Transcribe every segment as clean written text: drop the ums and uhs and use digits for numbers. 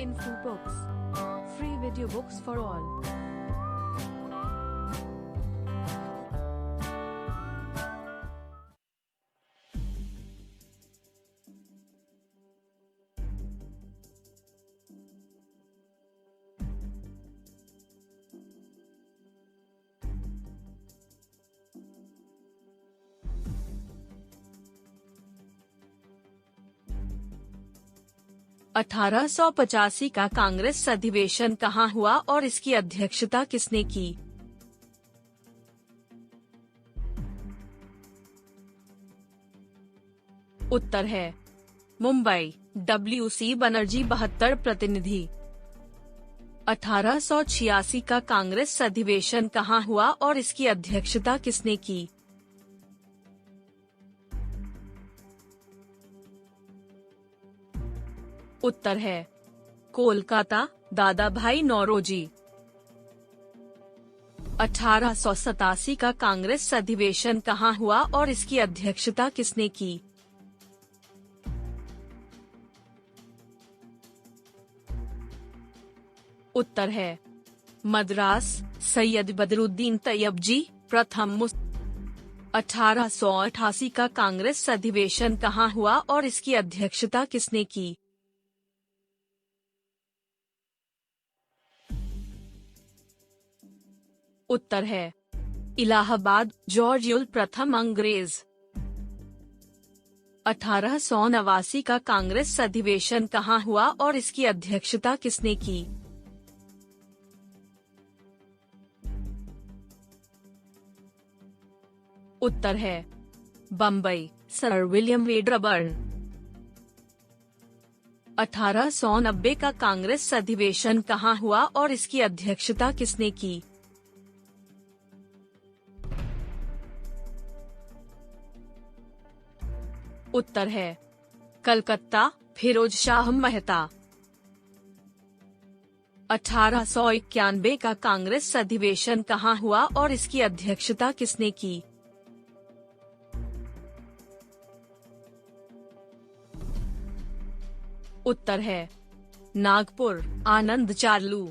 Info Books. Free video books for all. अठारह का कांग्रेस अधिवेशन कहाँ हुआ और इसकी अध्यक्षता किसने की? उत्तर है मुंबई। WC बनर्जी 72 प्रतिनिधि। 1886 का कांग्रेस अधिवेशन कहाँ हुआ और इसकी अध्यक्षता किसने की? उत्तर है कोलकाता, दादा भाई नौरोजी। 1887 का कांग्रेस अधिवेशन कहाँ हुआ और इसकी अध्यक्षता किसने की? उत्तर है मद्रास, सैयद बदरुद्दीन तैयबजी प्रथम। 1888 का कांग्रेस अधिवेशन कहाँ हुआ और इसकी अध्यक्षता किसने की? उत्तर है इलाहाबाद, जॉर्ज प्रथम अंग्रेज। 1889 का कांग्रेस अधिवेशन कहाँ हुआ और इसकी अध्यक्षता किसने की? उत्तर है बम्बई, सर विलियम वेडरबर्न। 1890 का कांग्रेस अधिवेशन कहाँ हुआ और इसकी अध्यक्षता किसने की? उत्तर है कलकत्ता, फिरोज शाह मेहता। 1891 का कांग्रेस अधिवेशन कहाँ हुआ और इसकी अध्यक्षता किसने की? उत्तर है नागपुर, आनंद चार्लू।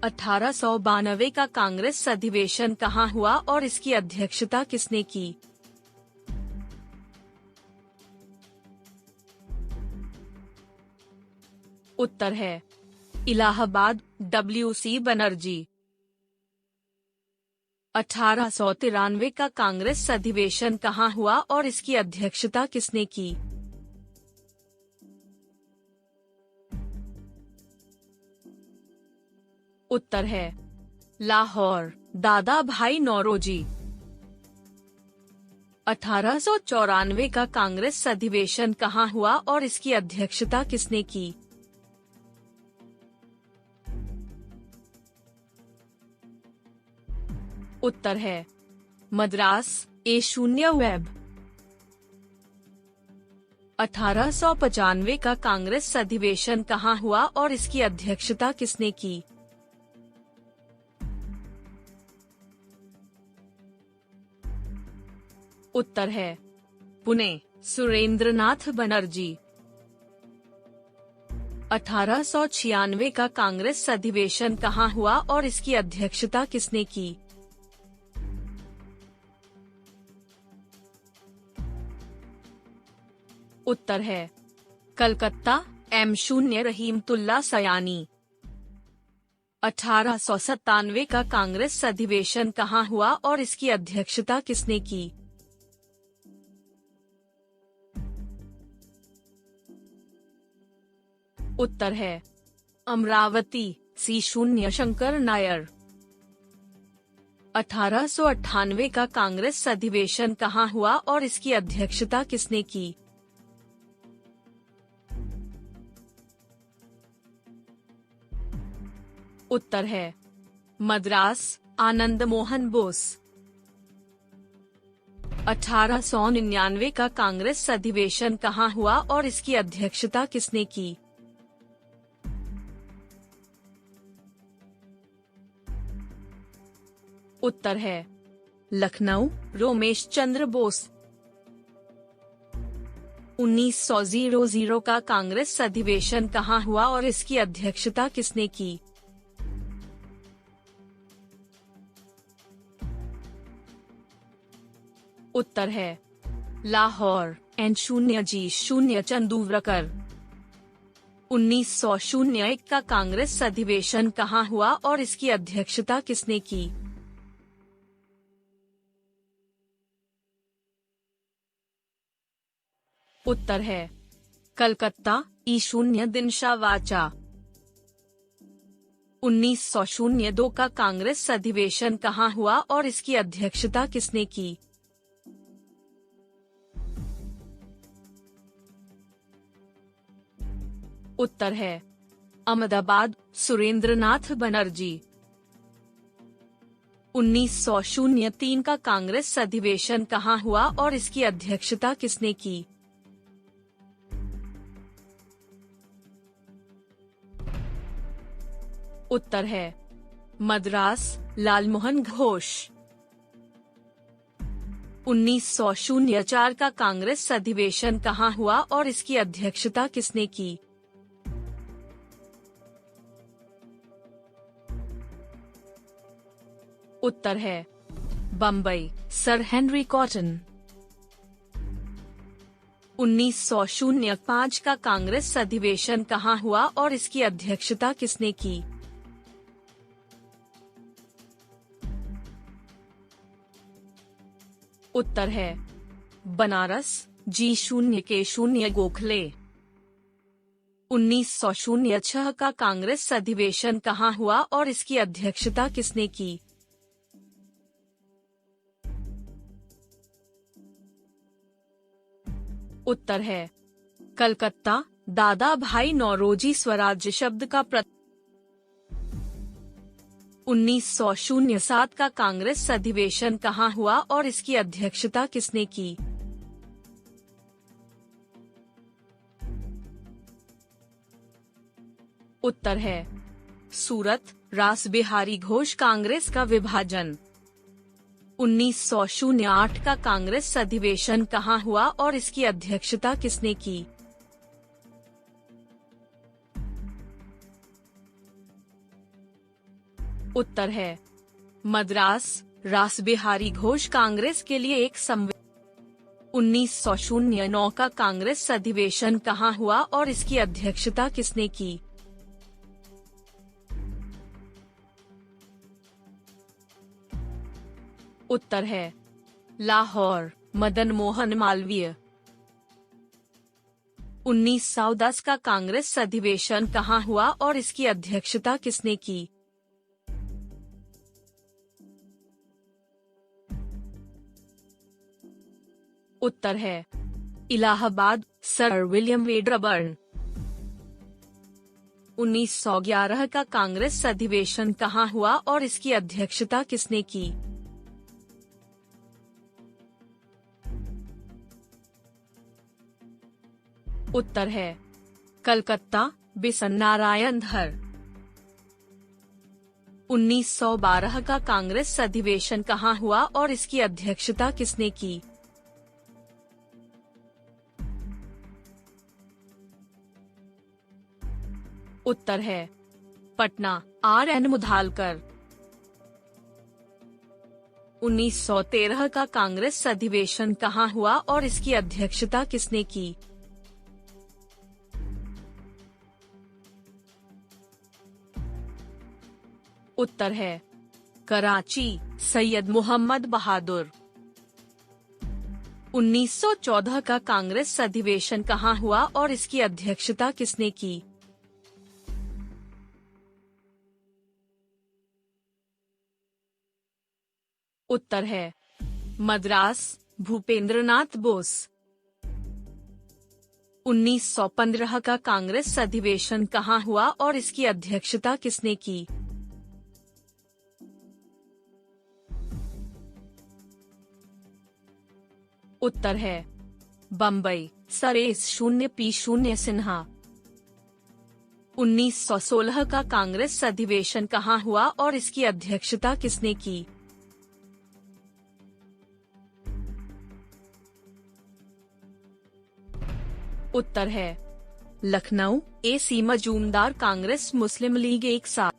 1892 का कांग्रेस अधिवेशन कहाँ हुआ और इसकी अध्यक्षता किसने की? उत्तर है इलाहाबाद, WC बनर्जी। 1893 का कांग्रेस अधिवेशन कहाँ हुआ और इसकी अध्यक्षता किसने की? उत्तर है लाहौर, दादा भाई नौरोजी। 1894 का कांग्रेस अधिवेशन कहाँ हुआ और इसकी अध्यक्षता किसने की? उत्तर है मद्रास, A0 वेब। 1895 का कांग्रेस अधिवेशन कहाँ हुआ और इसकी अध्यक्षता किसने की? उत्तर है पुणे, सुरेंद्रनाथ बनर्जी। 1896 का कांग्रेस अधिवेशन कहाँ हुआ और इसकी अध्यक्षता किसने की? उत्तर है कलकत्ता, M0 रहीमतुल्ला सयानी। 1897 का कांग्रेस अधिवेशन कहाँ हुआ और इसकी अध्यक्षता किसने की? उत्तर है अमरावती, C0 शंकर नायर। 1898 का कांग्रेस अधिवेशन कहाँ हुआ और इसकी अध्यक्षता किसने की? उत्तर है मद्रास, आनंद मोहन बोस। 1899 का कांग्रेस अधिवेशन कहाँ हुआ और इसकी अध्यक्षता किसने की? उत्तर है लखनऊ, रोमेश चंद्र बोस। 1900 का कांग्रेस अधिवेशन कहाँ हुआ और इसकी अध्यक्षता किसने की? उत्तर है लाहौर। N0G0 चंदूवरकर। 1901 का कांग्रेस अधिवेशन कहाँ हुआ और इसकी अध्यक्षता किसने की? उत्तर है कलकत्ता। E0 दिनशा वाचा। 1902 का कांग्रेस अधिवेशन कहाँ हुआ और इसकी अध्यक्षता किसने की? उत्तर है अहमदाबाद। सुरेंद्रनाथ बनर्जी। 1903 का कांग्रेस अधिवेशन कहाँ हुआ और इसकी अध्यक्षता किसने की? उत्तर है मद्रास। लालमोहन घोष। 1904 का कांग्रेस अधिवेशन कहाँ हुआ और इसकी अध्यक्षता किसने की? उत्तर है बम्बई। Sir Henry cotton. 1905 का कांग्रेस अधिवेशन कहाँ हुआ और इसकी अध्यक्षता किसने की? उत्तर है बनारस। G0K0 गोखले। 1906 का कांग्रेस अधिवेशन कहाँ हुआ और इसकी अध्यक्षता किसने की? उत्तर है कलकत्ता। दादा भाई नौरोजी। स्वराज्य शब्द का 1907 का कांग्रेस अधिवेशन कहाँ हुआ और इसकी अध्यक्षता किसने की? उत्तर है सूरत। रास बिहारी घोष। कांग्रेस का विभाजन। 1908 का कांग्रेस अधिवेशन कहाँ हुआ और इसकी अध्यक्षता किसने की? उत्तर है मद्रास। रास बिहारी घोष। कांग्रेस के लिए एक 1909 का कांग्रेस अधिवेशन कहाँ हुआ और इसकी अध्यक्षता किसने की? उत्तर है लाहौर। मदन मोहन मालवीय। 1910 का कांग्रेस अधिवेशन कहाँ हुआ और इसकी अध्यक्षता किसने की? उत्तर है इलाहाबाद। Sir William Wedderburn. 1911 का कांग्रेस अधिवेशन कहाँ हुआ और इसकी अध्यक्षता किसने की? उत्तर है कलकत्ता। बिशन नारायण धर। 1912 का कांग्रेस अधिवेशन कहाँ हुआ और इसकी अध्यक्षता किसने की? उत्तर है पटना। RN मुधालकर। 1913 का कांग्रेस अधिवेशन कहाँ हुआ और इसकी अध्यक्षता किसने की? उत्तर है कराची। सैयद मोहम्मद बहादुर। 1914 का कांग्रेस अधिवेशन कहाँ हुआ और इसकी अध्यक्षता किसने की? उत्तर है मद्रास। भूपेंद्रनाथ बोस। 1915 का कांग्रेस अधिवेशन कहाँ हुआ और इसकी अध्यक्षता किसने की? उत्तर है बम्बई। Sir S0P0 Sinha. 1916 का कांग्रेस अधिवेशन कहाँ हुआ और इसकी अध्यक्षता किसने की? उत्तर है लखनऊ। AC मजूमदार कांग्रेस मुस्लिम लीग एक साथ।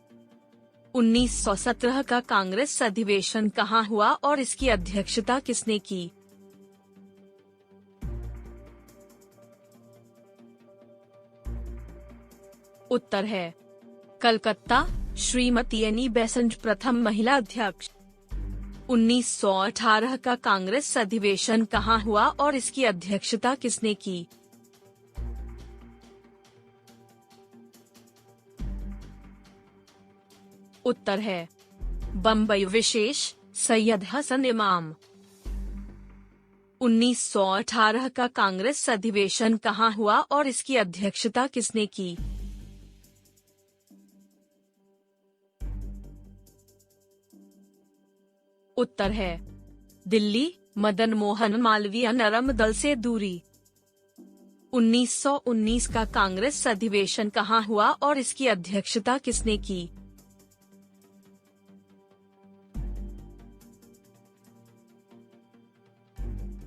1917 का कांग्रेस अधिवेशन कहाँ हुआ और इसकी अध्यक्षता किसने की? उत्तर है कलकत्ता। श्रीमती एनी बेसेंट प्रथम महिला अध्यक्ष। 1918 का कांग्रेस अधिवेशन कहाँ हुआ और इसकी अध्यक्षता किसने की? उत्तर है बम्बई विशेष, सैयद हसन इमाम। 1918 का कांग्रेस अधिवेशन कहाँ हुआ और इसकी अध्यक्षता किसने की? उत्तर है दिल्ली। मदन मोहन मालवीय नरम दल से दूरी। 1919 का कांग्रेस अधिवेशन कहाँ हुआ और इसकी अध्यक्षता किसने की?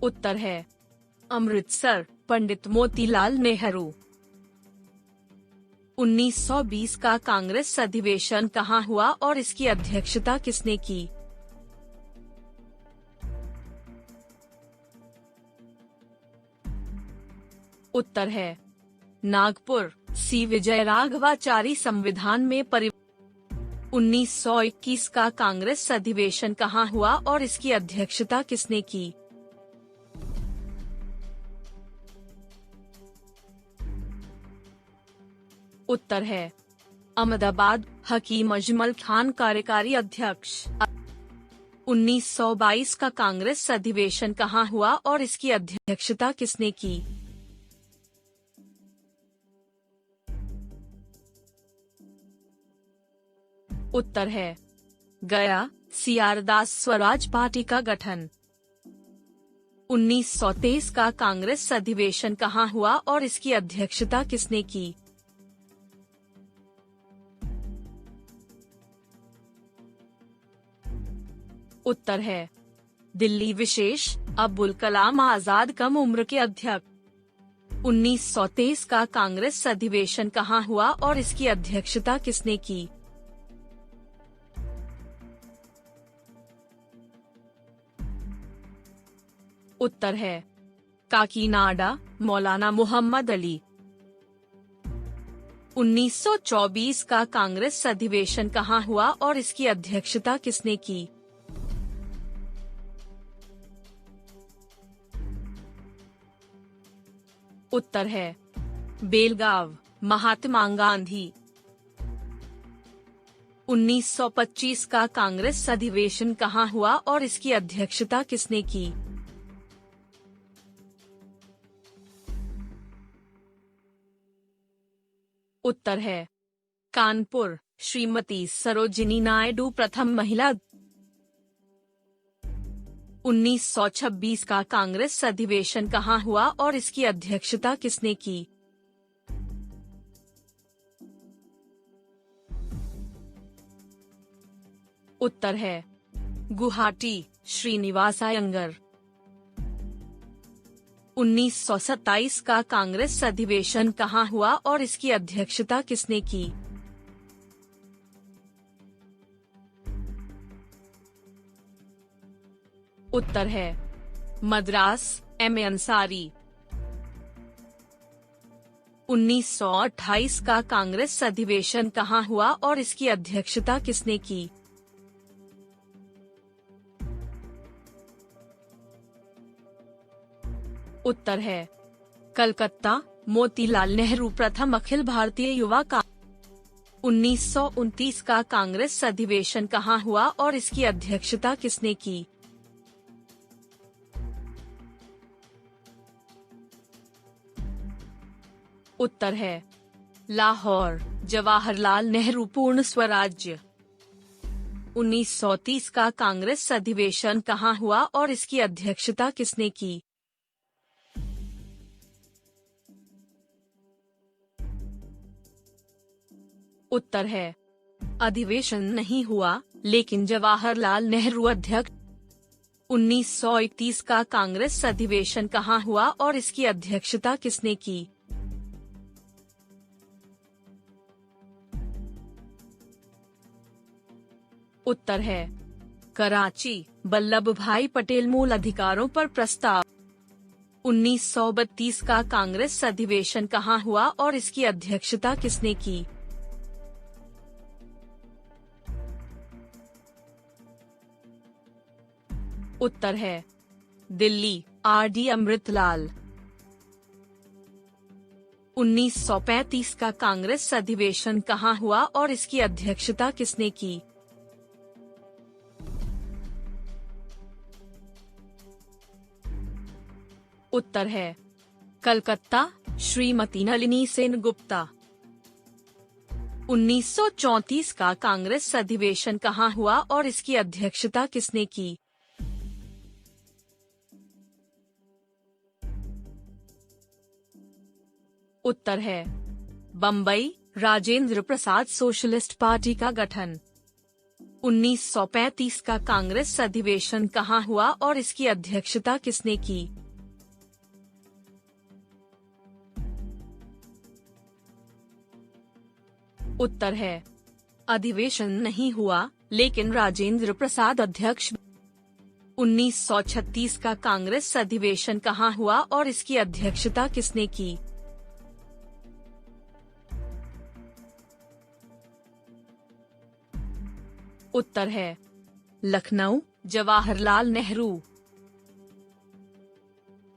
उत्तर है अमृतसर, पंडित मोतीलाल नेहरू। 1920 का कांग्रेस अधिवेशन कहाँ हुआ और इसकी अध्यक्षता किसने की? उत्तर है नागपुर। सी विजयराघवाचारी संविधान में 1921 का कांग्रेस अधिवेशन कहाँ हुआ और इसकी अध्यक्षता किसने की? उत्तर है अहमदाबाद। हकीम अजमल खान कार्यकारी अध्यक्ष। 1922 का कांग्रेस अधिवेशन कहाँ हुआ और इसकी अध्यक्षता किसने की? उत्तर है गया। सीआरदास स्वराज पार्टी का गठन। 1923 का कांग्रेस अधिवेशन कहाँ हुआ और इसकी अध्यक्षता किसने की? उत्तर है दिल्ली विशेष, अब्दुल कलाम आजाद कम उम्र के अध्यक्ष। 1923 का कांग्रेस अधिवेशन कहाँ हुआ और इसकी अध्यक्षता किसने की? उत्तर है काकीनाडा, मौलाना मोहम्मद अली। 1924 का कांग्रेस अधिवेशन कहाँ हुआ और इसकी अध्यक्षता किसने की? उत्तर है बेलगाव, महात्मा गांधी। 1925 का कांग्रेस अधिवेशन कहाँ हुआ और इसकी अध्यक्षता किसने की? उत्तर है कानपुर। श्रीमती सरोजिनी नायडू प्रथम महिला। 1926 का कांग्रेस अधिवेशन कहाँ हुआ और इसकी अध्यक्षता किसने की? उत्तर है गुवाहाटी। श्रीनिवास अयंगर। 1927 का कांग्रेस अधिवेशन कहाँ हुआ और इसकी अध्यक्षता किसने की? उत्तर है मद्रास, M.A. अंसारी। 1928 का कांग्रेस अधिवेशन कहाँ हुआ और इसकी अध्यक्षता किसने की? उत्तर है कलकत्ता। मोतीलाल नेहरू प्रथम अखिल भारतीय युवा का। 1929 का कांग्रेस अधिवेशन कहाँ हुआ और इसकी अध्यक्षता किसने की? उत्तर है लाहौर, जवाहरलाल नेहरू पूर्ण स्वराज्य। 1930 का कांग्रेस अधिवेशन कहाँ हुआ और इसकी अध्यक्षता किसने की? उत्तर है अधिवेशन नहीं हुआ, लेकिन जवाहरलाल नेहरू अध्यक्ष। 1931 का कांग्रेस अधिवेशन कहाँ हुआ और इसकी अध्यक्षता किसने की? उत्तर है कराची, वल्लभ भाई पटेल मूल अधिकारों पर प्रस्ताव। 1932 का कांग्रेस अधिवेशन कहाँ हुआ और इसकी अध्यक्षता किसने की? उत्तर है दिल्ली, आर.डी. अमृतलाल। 1935 का कांग्रेस अधिवेशन कहाँ हुआ और इसकी अध्यक्षता किसने की? उत्तर है कलकत्ता, श्रीमती नलिनी सेन गुप्ता। 1934 का कांग्रेस अधिवेशन कहाँ हुआ और इसकी अध्यक्षता किसने की? उत्तर है बम्बई, राजेंद्र प्रसाद सोशलिस्ट पार्टी का गठन। 1935 का कांग्रेस अधिवेशन कहाँ हुआ और इसकी अध्यक्षता किसने की? उत्तर है अधिवेशन नहीं हुआ, लेकिन राजेंद्र प्रसाद अध्यक्ष। 1936 का कांग्रेस अधिवेशन कहाँ हुआ और इसकी अध्यक्षता किसने की? उत्तर है लखनऊ, जवाहरलाल नेहरू।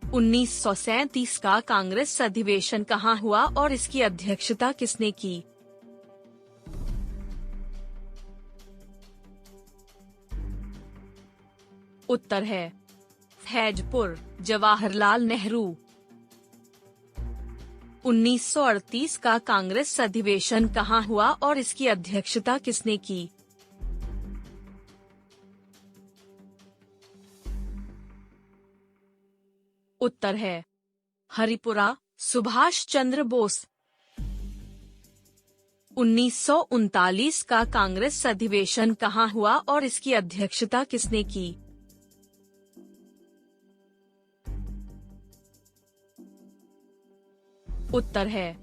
1937 का कांग्रेस अधिवेशन कहाँ हुआ और इसकी अध्यक्षता किसने की? उत्तर है फैजपुर, जवाहरलाल नेहरू। 1938 का कांग्रेस अधिवेशन कहाँ हुआ और इसकी अध्यक्षता किसने की? उत्तर है हरिपुरा, सुभाष चंद्र बोस। 1939 का कांग्रेस अधिवेशन कहाँ हुआ और इसकी अध्यक्षता किसने की? उत्तर है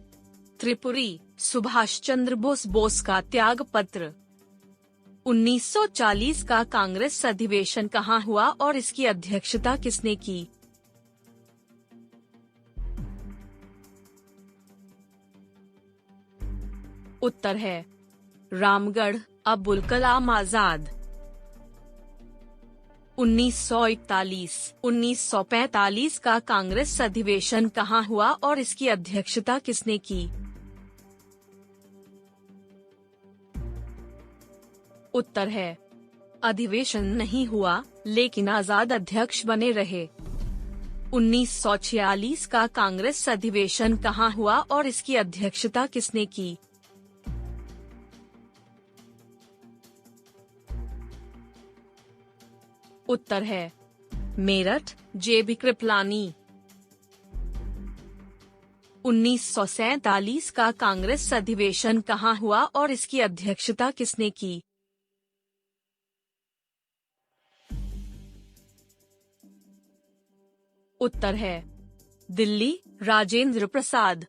त्रिपुरी, सुभाष चंद्र बोस का त्याग पत्र। 1940 का कांग्रेस अधिवेशन कहाँ हुआ और इसकी अध्यक्षता किसने की? उत्तर है रामगढ़, अबुल कलाम आजाद। 1941-1945 का कांग्रेस अधिवेशन कहाँ हुआ और इसकी अध्यक्षता किसने की? उत्तर है अधिवेशन नहीं हुआ, लेकिन आजाद अध्यक्ष बने रहे। 1946 का कांग्रेस अधिवेशन कहाँ हुआ और इसकी अध्यक्षता किसने की? उत्तर है मेरठ, जे.बी. कृपलानी। 1947 का कांग्रेस अधिवेशन कहाँ हुआ और इसकी अध्यक्षता किसने की? उत्तर है दिल्ली, राजेंद्र प्रसाद।